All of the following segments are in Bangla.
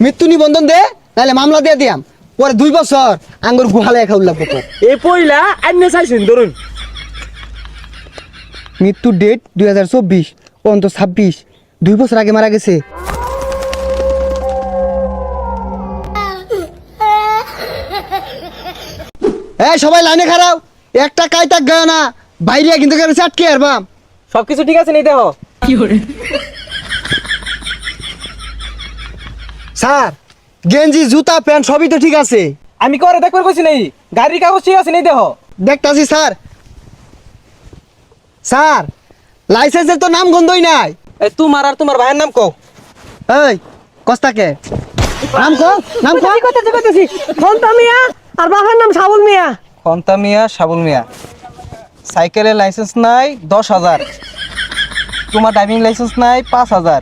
মৃত্যু নিবন্ধন দে, নাহলে মামলা দিয়ে দিয়াম। পরে 2 বছর আঙ্গুর গুহালে খাউল লাগবো তোর। এই পয়লা আন্য চাইছেন ধরুন। মৃত্যুর ডেট 2024, অন্ত 26, 2 বছর আগে মারা গেছে। এই সবাই লাইনে খারাও, একটা কাইতাক গায় না, বাইরে কিন্তু কেন চাটকে আরবাম। সবকিছু ঠিক আছে নেই দেহ। স্যার, গেঞ্জি জুতা প্যান্ট সবই তো ঠিক আছে। আমি করে দেখবার কইছি নাই, গাড়ির কাগজ ঠিক আছে নেই দেহ। দেখতাছি স্যার। স্যার, লাইসেন্সের তো নাম গন্ধই নাই। তোমার আর তোমার ভাইয়ের নাম কও। এই কস্তাকে নাম কো, নাম কো। কইতেছি ফন্তা মিয়া আর বাবার নাম সাবুল মিয়া। খন্তা মিয়া, সাবুল মিয়া। সাইকেলের লাইসেন্স নাই 10,000, তোমার ড্রাইভিং লাইসেন্স নাই 5,000,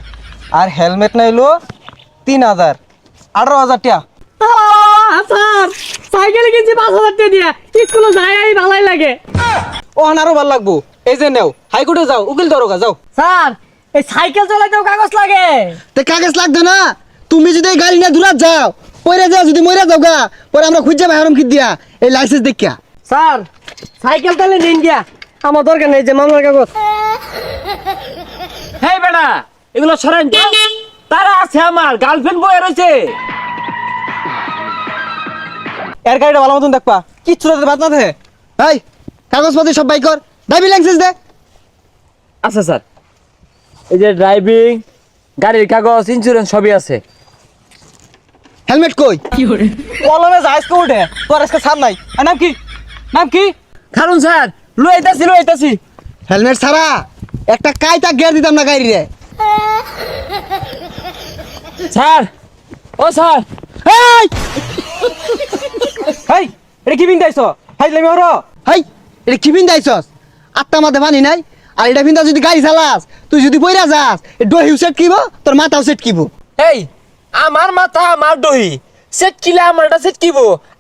আর হেলমেট নাইলো 3,000, 18,000 টাকা। স্যার সাইকেল কিনছি 5,000 টাকা দিয়া, স্কুলে যাই আই ভালাই লাগে। ও আরো ভালো লাগবো। এই যে নেও, হাইকোর্টে যাও, উকিল দরগা যাও। স্যার এই সাইকেল চালাইতেও কাগজ লাগে। তে কাগজ লাগবে না। তুমি যদি এই গাড়ি নিয়ে দূরাত যাও, পরে যাও, যদি মরে যাও গা, পরে আমরা খুঁজে পাই হারাম কি দিয়া এই লাইসেন্স দেখিয়া। স্যার সাইকেল তাহলে নিন গিয়া, আমার দরকার নেই যে মামলার কাগজ। হেই বেটা, এগুলো সরেন তো। তারা আছে আমার গার্লফ্রেন্ড বয়ে রয়েছে। এর গাড়িটা ভালো মতন দেখবা, কিচ্ছু রাতে বাদ না থাকে। এই কাগজপত্র সব বাই কর, ড্রাইভিং লাইসেন্স দে। আচ্ছা স্যার, এই যে ড্রাইভিং, গাড়ির কাগজ, ইন্স্যুরেন্স সবই আছে। হেলমেট কই? কলমে যাইস কো উঠে, তোর আজকে ছাড় নাই। আর নাম কি? নাম কি? কারণ স্যার লইতাছি। হেলমেট ছাড়া একটা কাইতা গিয়ার দিতাম না গাড়ি রে। স্যার, ও স্যার, এই হেই, এটা কি বিন্দাইছ? ফাইজলামি হরো। হেই, এটা কি বিন্দাইছস? আত্মা মাথে পানি নাই। আর এটা বিন্দা যদি গাড়ি চালাস, তুই যদি বইরা যাস, ডহিউ সেট কিব, তোর মাথাও সেট কিব। এই আমার মাথা আমার দহি সেট কিলা, আমারটা সেট কিব।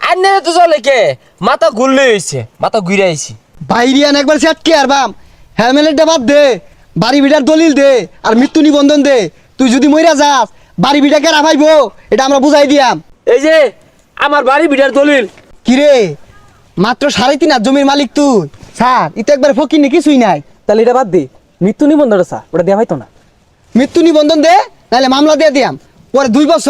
আন্নে তো চলে কে মাথা ঘুরলে হইছে, মাথা ঘুরে আইছি। বাইরিয়ান একবার সেট কি আর বাম। হেলমেটটা বাদ দে, বাড়ি বিটার দলিল দে, আর মৃত্যু নিবন্ধন দে। তুই যদি মইরা যাস, বাড়ি বিটা কেরা ভাইবো, এটা আমরা বুঝাই দিয়াম। এই যে আমার বাড়ি বিটার দলিল। কিরে, মাত্র 3.5 জমির মালিক তুই। স্যার, ই তো একবার ফকির নি, কিছুই নাই। তাহলে এটা বাদ দে, মৃত্যু নিবন্ধনটা স্যার, ওটা দেওয়া হয়তো না। মৃত্যু নিবন্ধন দে, নাহলে মামলা দিয়ে দিয়াম। পরে 2 বছর